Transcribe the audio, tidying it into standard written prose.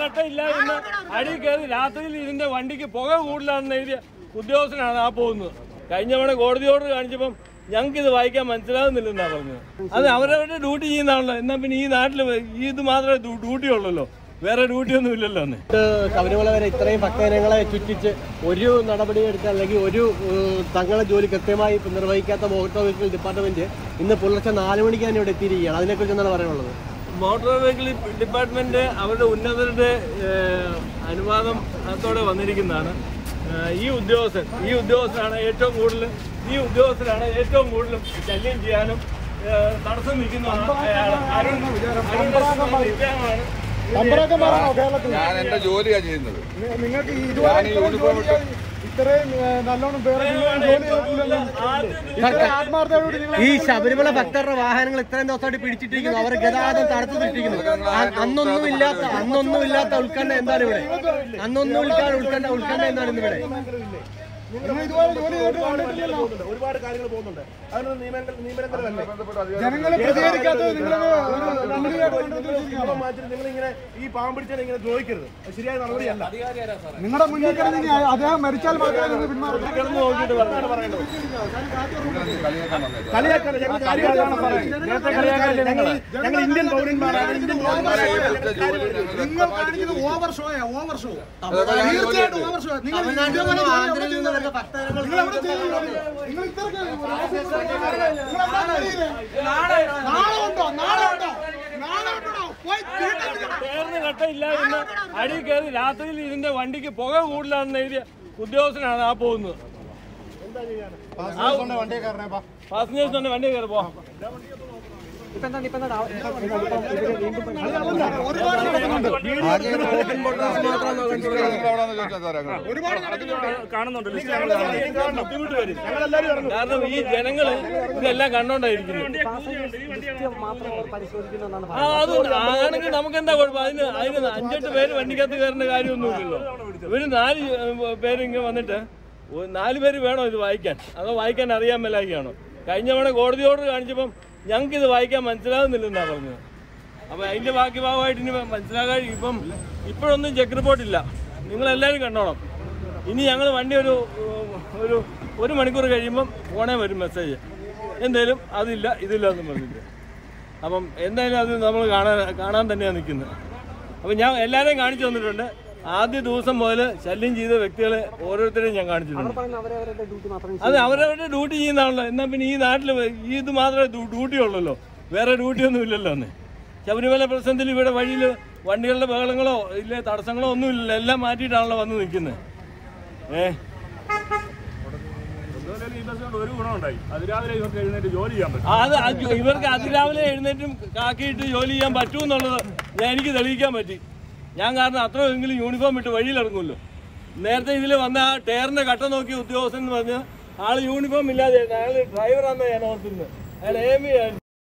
കട്ടയില്ല എന്ന് അടി കയറി രാത്രിയിൽ ഇതിന്റെ വണ്ടിക്ക് പുക കൂടുതലാണെന്ന് എഴുതിയ ഉദ്യോഗസ്ഥനാണ് ആ പോകുന്നത്. കഴിഞ്ഞ തവണ കോടതി ഓർഡർ കാണിച്ചപ്പം ഞങ്ങൾക്ക് ഇത് വായിക്കാൻ മനസ്സിലാകുന്നില്ലെന്നാണ് പറഞ്ഞത്. അത് അവരവരുടെ ഡ്യൂട്ടി ചെയ്യുന്നതാണല്ലോ. എന്നാൽ പിന്നെ ഈ നാട്ടിൽ ഇത് മാത്രമേ ഡ്യൂട്ടി ഉള്ളല്ലോ, വേറെ ഡ്യൂട്ടിയൊന്നും ഇല്ലല്ലോ. ശബരിമല വരെ ഇത്രയും ഭക്തജനങ്ങളെ ചുറ്റിച്ച് ഒരു നടപടി എടുക്കാൻ അല്ലെങ്കിൽ ഒരു തങ്ങളുടെ ജോലി കൃത്യമായി നിർവഹിക്കാത്ത മോട്ടോർ വെഹിക്കിൾ ഡിപ്പാർട്ട്മെന്റ് ഇന്ന് പുലർച്ചെ 4 മണിക്ക് തന്നെ ഇവിടെ എത്തിയിരിക്കുകയാണ്. അതിനെക്കുറിച്ച് എന്താണ് പറയാനുള്ളത്? മോട്ടോർ വെഹിക്കിൾ ഡിപ്പാർട്ട്മെന്റ് അവരുടെ ഉന്നതരുടെ അനുവാദത്തോടെ വന്നിരിക്കുന്നതാണ്. ഈ ഉദ്യോഗസ്ഥരാണ് ഏറ്റവും കൂടുതൽ ശല്യം ചെയ്യാനും തടസ്സം നിൽക്കുന്നതാണ്. ഞാൻ എന്റെ ജോലിയാണ് ചെയ്യുന്നത്. നിങ്ങൾക്ക് ഇത്രയും നല്ലോണം ഈ ശബരിമല ഭക്തരുടെ വാഹനങ്ങൾ ഇത്രയും ദിവസമായിട്ട് പിടിച്ചിട്ടിരിക്കുന്നു, അവർ ഗതാഗതം തടസ്സത്തിട്ടിരിക്കുന്നു. അന്നൊന്നുമില്ലാത്ത ഉത്കണ്ഠ എന്താണ് ഇവിടെ? ഉത്കണ്ഠ എന്താണ് ഇന്നിവിടെ? ഒരുപാട് കാര്യങ്ങൾ പോകുന്നുണ്ട്. അതിനൊന്നും നിയമലംഘനമല്ലേ? ജനങ്ങൾ പ്രതികരിക്കാത്തത് നിങ്ങളിങ്ങനെ ഈ പാവം പിടിച്ചാൽ ഇങ്ങനെ ദ്രോഹിക്കരുത്. അത് ശരിയായ നടപടിയല്ല. നിങ്ങളുടെ മുന്നിൽ കിടന്ന് അദ്ദേഹം മരിച്ചാൽ മാത്രമേ നിങ്ങൾ പിന്മാറും. ഞങ്ങൾ ഇന്ത്യൻ പൗരന്മാരാണ്. നിങ്ങൾ കാണിക്കുന്നത് ഓവർ ഷോ. തീർച്ചയായിട്ടും ഓവർ ഷോ. കട്ടയില്ല എന്ന് അടി കയറി രാത്രിയിൽ ഇതിന്റെ വണ്ടിക്ക് പുക കൂടുതലാണെന്ന് എഴുതിയ ഉദ്യോഗസ്ഥനാണ് ആ പോകുന്നത്. പാസഞ്ചേഴ്സ് വണ്ടി കയറി പോവാം. കാരണം ഈ ജനങ്ങള് ഇതെല്ലാം കണ്ടോണ്ടായിരിക്കുന്നു. ആണെങ്കിൽ നമുക്ക് എന്താ കുഴപ്പം? അതിന് 5-8 പേര് വണ്ടിക്കകത്ത് കയറേണ്ട കാര്യമൊന്നുമില്ലല്ലോ. ഇവര് 4 പേര് ഇങ്ങനെ വന്നിട്ട് 4 പേര് വേണോ ഇത് വായിക്കാൻ? അതോ വായിക്കാൻ അറിയാൻ മേലാക്കിയാണോ? കഴിഞ്ഞ തവണ കോടതി ഓർഡർ കാണിച്ചപ്പം ഞങ്ങൾക്ക് ഇത് വായിക്കാൻ മനസ്സിലാകുന്നില്ലെന്നാണ് പറഞ്ഞത്. അപ്പം അതിൻ്റെ ബാക്കി ഭാഗമായിട്ട് ഇനി മനസ്സിലാകാൻ ഇപ്പോഴൊന്നും ചെക്ക് റിപ്പോർട്ടില്ല. നിങ്ങളെല്ലാവരും കണ്ടോണം. ഇനി ഞങ്ങൾ വണ്ടി ഒരു മണിക്കൂർ കഴിയുമ്പം ഫോണേ വരും മെസ്സേജ്, എന്തേലും അതില്ല ഇതില്ല എന്ന് പറഞ്ഞിട്ട്. അപ്പം എന്തായാലും അത് നമ്മൾ കാണാൻ തന്നെയാണ് നിൽക്കുന്നത്. അപ്പം ഞാൻ എല്ലാവരെയും കാണിച്ചു തന്നിട്ടുണ്ട്. ആദ്യ ദിവസം മുതൽ ശല്യം ചെയ്ത വ്യക്തികളെ ഓരോരുത്തരെയും ഞാൻ കാണിച്ചിട്ടുണ്ട്. അത് അവരവരുടെ ഡ്യൂട്ടി ചെയ്യുന്നതാണല്ലോ. എന്നാൽ പിന്നെ ഈ നാട്ടിൽ ഇത് മാത്രമേ ഡ്യൂട്ടി ഉള്ളല്ലോ, വേറെ ഡ്യൂട്ടിയൊന്നും ഇല്ലല്ലോ. അന്ന് ശബരിമല പ്രശ്നത്തിൽ ഇവിടെ വഴിയിൽ വണ്ടികളുടെ ബഹളങ്ങളോ ഇല്ലേ തടസ്സങ്ങളോ ഒന്നും ഇല്ലല്ലോ. എല്ലാം മാറ്റിയിട്ടാണല്ലോ വന്ന് നിൽക്കുന്നത്. ഇവർക്ക് അതിരാവിലെ എഴുന്നേറ്റും കാക്കിയിട്ട് ജോലി ചെയ്യാൻ പറ്റുമെന്നുള്ളത് എനിക്ക് തെളിയിക്കാൻ പറ്റി. ഞാൻ കാരണം അത്രയെങ്കിലും യൂണിഫോം ഇട്ട് വഴിയിലിറങ്ങുമല്ലോ. നേരത്തെ ഇതിൽ വന്ന ആ ടയറിന്റെ കട്ട നോക്കിയ ഉദ്യോഗസ്ഥൻ എന്ന് പറഞ്ഞ് ആൾ യൂണിഫോം ഇല്ലാതെ അയാൾ ഡ്രൈവറാണെന്ന് ഞാൻ ഓർത്തിരുന്നത്. അയാൾ AME